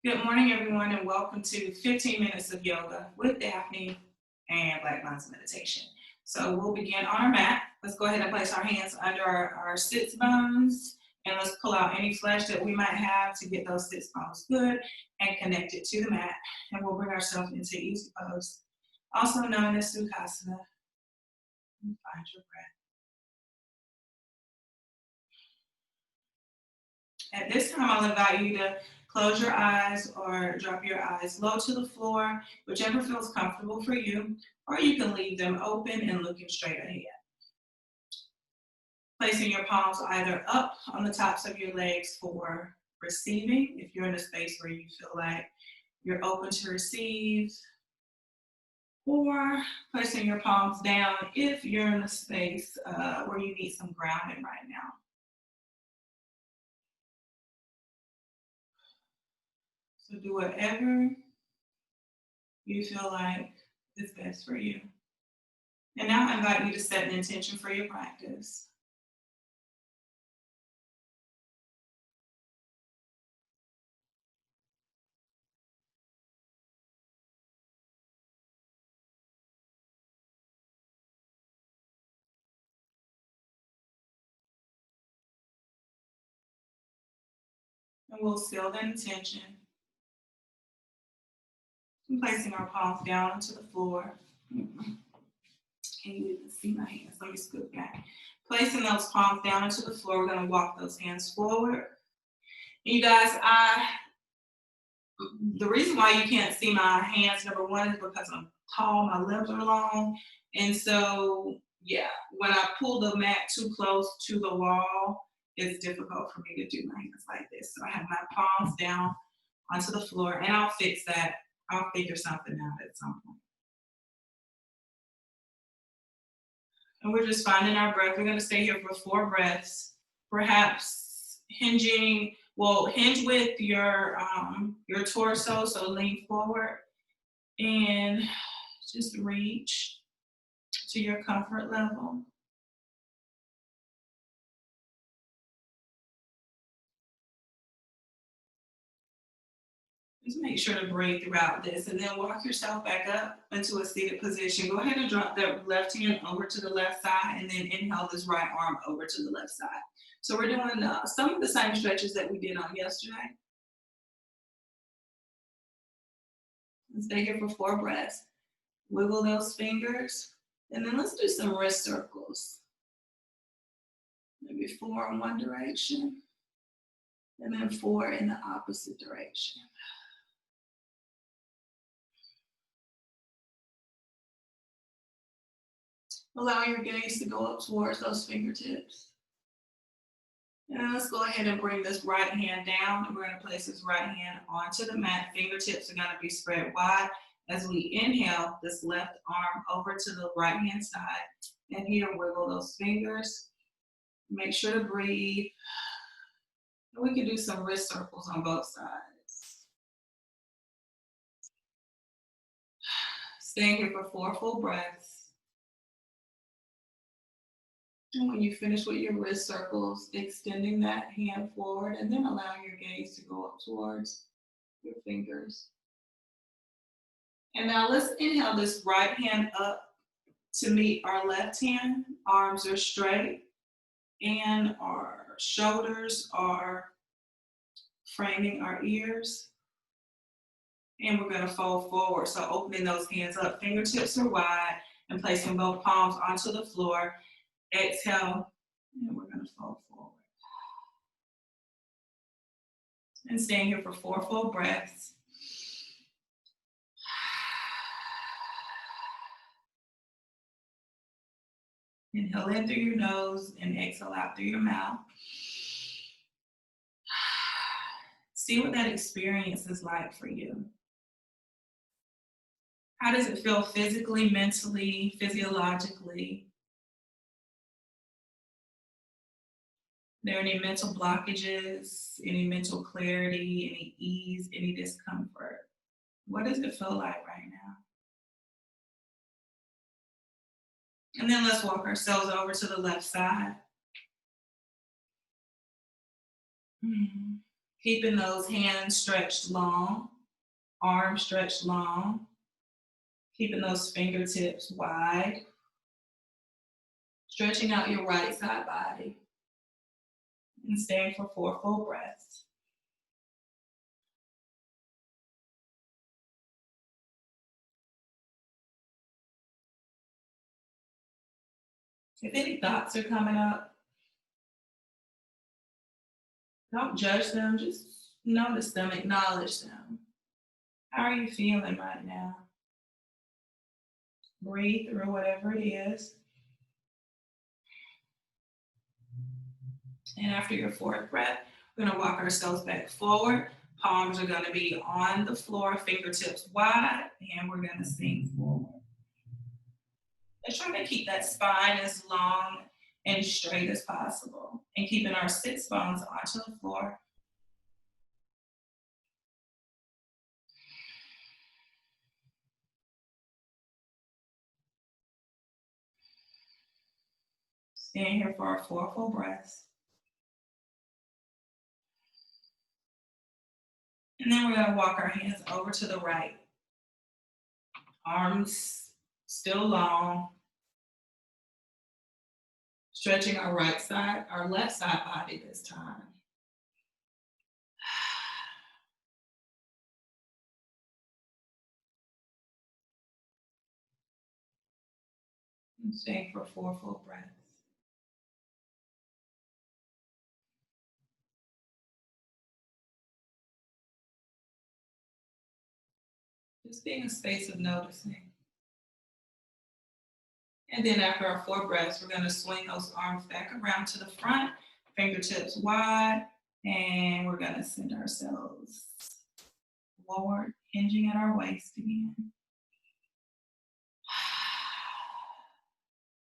Good morning, everyone, and welcome to 15 Minutes of Yoga with Daphne and Black Mind's Meditation. So we'll begin on our mat. Let's go ahead and place our hands under our sits bones, and let's pull out any flesh that we might have to get those sits bones good and connect it to the mat. And we'll bring ourselves into easy pose, also known as Sukhasana. And find your breath. At this time, I'll invite you to close your eyes or drop your eyes low to the floor, whichever feels comfortable for you, or you can leave them open and looking straight ahead. Placing your palms either up on the tops of your legs for receiving, if you're in a space where you feel like you're open to receive, or placing your palms down if you're in a space where you need some grounding right now. So do whatever you feel like is best for you. And now I invite you to set an intention for your practice. And we'll seal the intention. And placing our palms down onto the floor. Can you even see my hands? Let me scoot back. Placing those palms down into the floor, we're going to walk those hands forward. You guys, the reason why you can't see my hands, number one, is because I'm tall, my limbs are long. And so, yeah, when I pull the mat too close to the wall, it's difficult for me to do my hands like this. So I have my palms down onto the floor, and I'll fix that. I'll figure something out at some point. And we're just finding our breath. We're going to stay here for 4 breaths, perhaps hinge with your torso, so lean forward and just reach to your comfort level. Just make sure to breathe throughout this, and then walk yourself back up into a seated position. Go ahead and drop that left hand over to the left side, and then inhale this right arm over to the left side. So we're doing some of the same stretches that we did on yesterday. And stay here for 4 breaths. Wiggle those fingers, and then let's do some wrist circles. Maybe 4 in one direction, and then 4 in the opposite direction. Allow your gaze to go up towards those fingertips. And let's go ahead and bring this right hand down. And we're going to place this right hand onto the mat. Fingertips are going to be spread wide as we inhale this left arm over to the right hand side. And here, wiggle those fingers. Make sure to breathe. And we can do some wrist circles on both sides. Staying here for 4 full breaths. And when you finish with your wrist circles, extending that hand forward, and then allowing your gaze to go up towards your fingers. And now let's inhale this right hand up to meet our left hand. Arms are straight, and our shoulders are framing our ears. And we're going to fold forward. So opening those hands up, fingertips are wide, and placing both palms onto the floor. Exhale, and we're going to fold forward. And staying here for 4 full breaths. Inhale in through your nose and exhale out through your mouth. See what that experience is like for you. How does it feel physically, mentally, physiologically? Are there any mental blockages, any mental clarity, any ease, any discomfort? What does it feel like right now? And then let's walk ourselves over to the left side. Keeping those hands stretched long, arms stretched long, keeping those fingertips wide, stretching out your right side body, and staying for 4 full breaths. If any thoughts are coming up, don't judge them, just notice them, acknowledge them. How are you feeling right now? Breathe through whatever it is. And after your 4th breath, we're going to walk ourselves back forward. Palms are going to be on the floor, fingertips wide, and we're going to sink forward. Let's try to keep that spine as long and straight as possible, and keeping our sits bones onto the floor. Staying here for our 4 full breaths. And then we're going to walk our hands over to the right. Arms still long. Stretching our right side, our left side body this time. And staying for 4 full breaths. Just being a space of noticing. And then after our 4 breaths, we're going to swing those arms back around to the front, fingertips wide, and we're going to send ourselves forward, hinging at our waist again.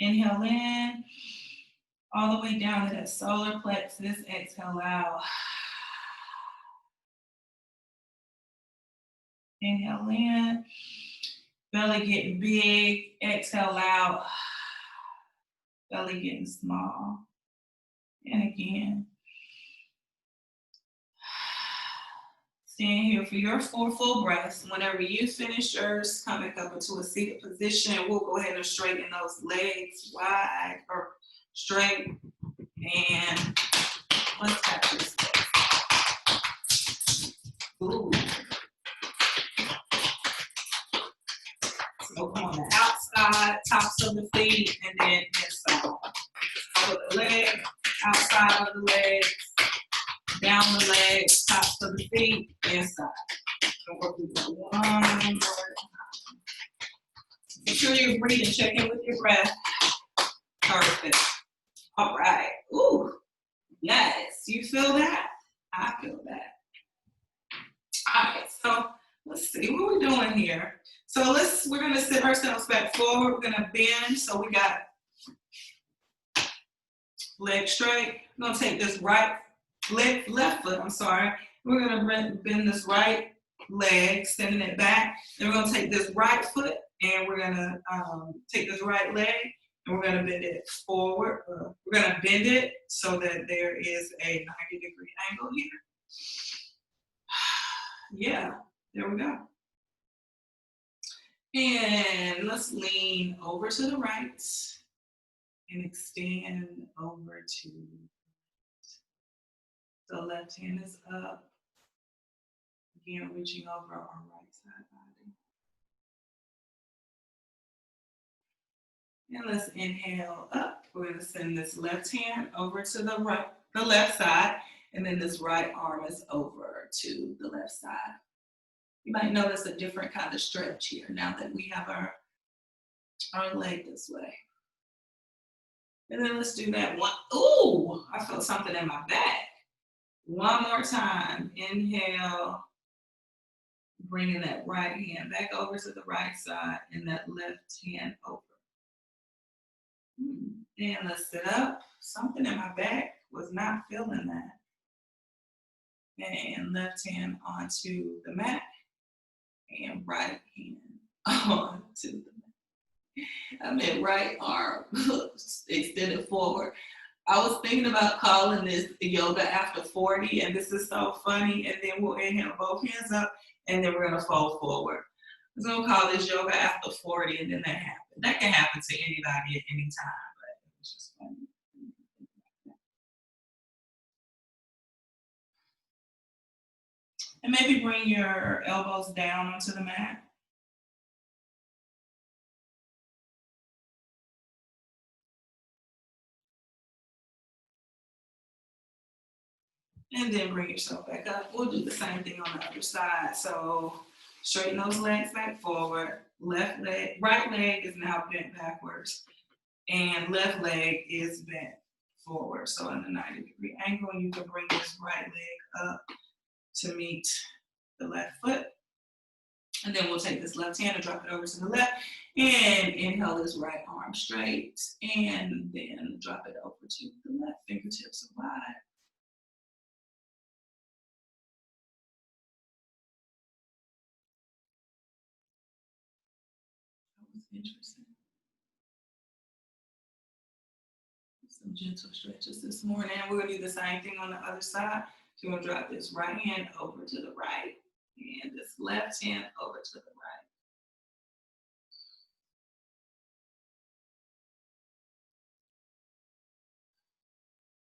Inhale in, all the way down to that solar plexus. Exhale out. Inhale in, belly getting big. Exhale out, belly getting small. And again. Staying here for your 4 full breaths. Whenever you finish yours, come back up into a seated position. We'll go ahead and straighten those legs wide or straight. And let's tap this way. Ooh. So come on the outside, tops of the feet, and then inside. Top of the leg, outside of the legs, down the legs, tops of the feet, inside. So we'll do that one more time. Make sure you're breathing, check in with your breath. Perfect. All right. Ooh, yes. You feel that? I feel that. All right, so let's see what we're doing here. So we're gonna sit ourselves back forward. We're gonna bend. So we got leg straight. We're gonna take this left foot, I'm sorry. We're gonna bend this right leg, sending it back. Then we're gonna take this right foot and we're gonna take this right leg and we're gonna bend it forward. We're gonna bend it so that there is a 90-degree angle here. Yeah, there we go. And let's lean over to the right and extend over to the left hand is up. Again, reaching over our right side body. And let's inhale up. We're going to send this left hand over to the left side, and then this right arm is over to the left side. You might notice a different kind of stretch here now that we have our leg this way. And then let's do that one. Ooh, I felt something in my back. One more time. Inhale. Bringing that right hand back over to the right side and that left hand over. And let's sit up. Something in my back was not feeling that. And left hand onto the mat. And right hand onto the mat. I meant right arm extended forward. I was thinking about calling this yoga after 40, and this is so funny. And then we'll inhale both hands up, and then we're gonna fold forward. I was gonna call this yoga after 40, and then that happened. That can happen to anybody at any time, but it was just funny. And maybe bring your elbows down onto the mat. And then bring yourself back up. We'll do the same thing on the other side. So straighten those legs back forward. Left leg, right leg is now bent backwards. And left leg is bent forward. So in the 90-degree angle, you can bring this right leg up to meet the left foot. And then we'll take this left hand and drop it over to the left. And inhale this right arm straight. And then drop it over to the left, fingertips wide. That was interesting. Some gentle stretches this morning. We're going to do the same thing on the other side. So we're going to drop this right hand over to the right. And this left hand over to the right.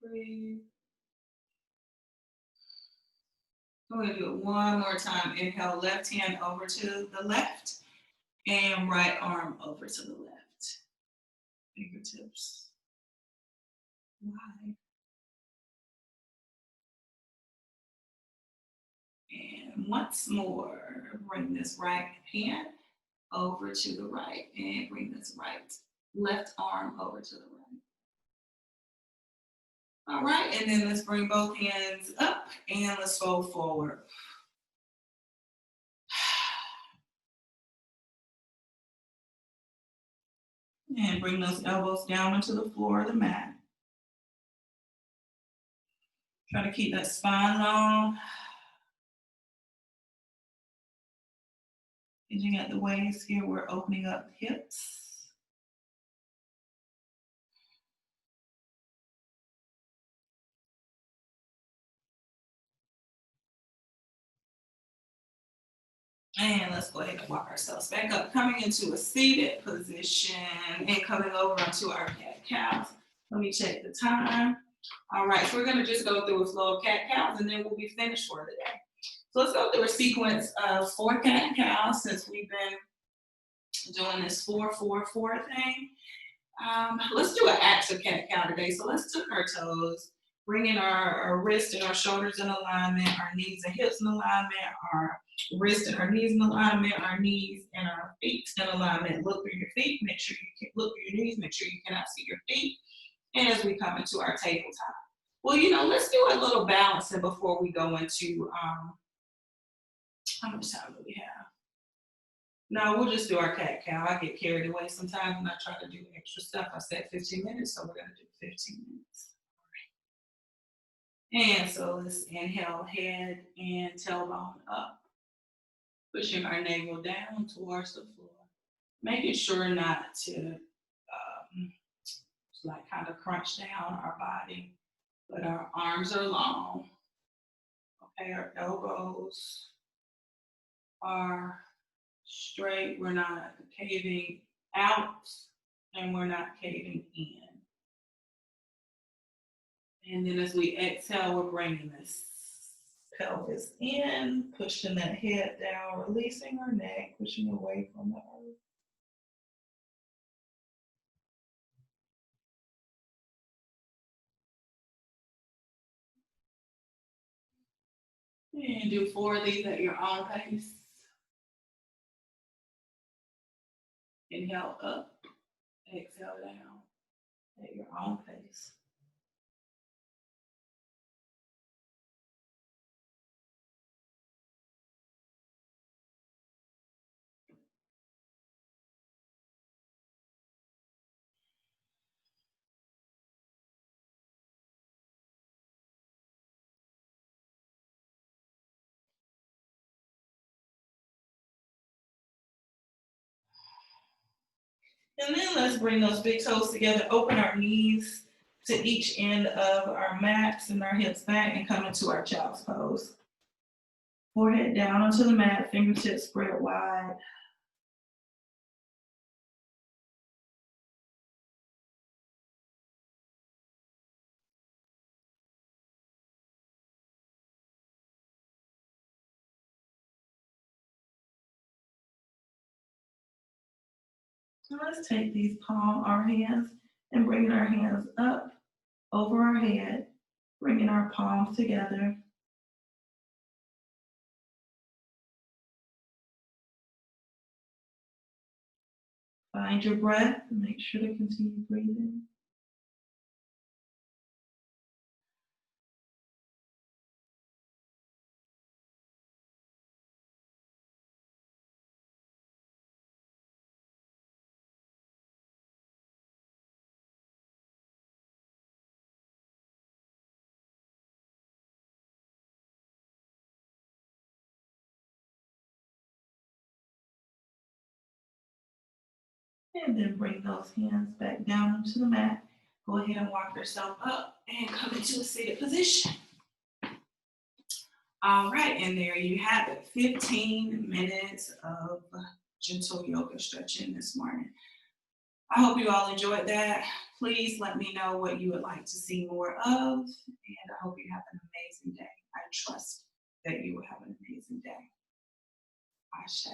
Breathe. We're going to do it one more time. Inhale, left hand over to the left and right arm over to the left. Fingertips wide. And once more, bring this right hand over to the right and bring this left arm over to the right. All right, and then let's bring both hands up and let's fold forward. And bring those elbows down onto the floor of the mat. Try to keep that spine long. Hinging at the waist here, we're opening up the hips. And let's go ahead and walk ourselves back up, coming into a seated position and coming over onto our cat-cows. Let me check the time. All right, so we're gonna just go through a flow of cat-cows and then we'll be finished for the day. So let's go through a sequence of 4 cat-cows since we've been doing this 4-4-4 thing. Let's do an active cat-cow today. So let's tuck our toes, bringing our wrists and our shoulders in alignment, our knees and hips in alignment, our wrists and our knees in alignment, our knees and our feet in alignment. Look through your feet, make sure you can look through your knees, make sure you cannot see your feet. And as we come into our tabletop. Well, let's do a little balancing before we go into, how much time do we have? No, we'll just do our cat-cow. I get carried away sometimes and I try to do extra stuff. I said 15 minutes, so we're gonna do 15 minutes. All right. And so let's inhale, head and tailbone up. Pushing our navel down towards the floor. Making sure not to kind of crunch down our body, but our arms are long. Okay, our elbows are straight. We're not caving out and we're not caving in. And then as we exhale, we're bringing this pelvis in, pushing that head down, releasing our neck, pushing away from the earth. And do 4 of these at your own pace. Inhale up, exhale down at your own pace. And then let's bring those big toes together, open our knees to each end of our mat, send our hips back, and come into our child's pose. Forehead down onto the mat, fingertips spread wide. So let's take these our hands and bringing our hands up over our head, bringing our palms together. Find your breath and make sure to continue breathing. And then bring those hands back down onto the mat. Go ahead and walk yourself up and come into a seated position. All right, and there you have it, 15 minutes of gentle yoga stretching this morning. I hope you all enjoyed that. Please let me know what you would like to see more of, and I hope you have an amazing day. I trust that you will have an amazing day. Ashe.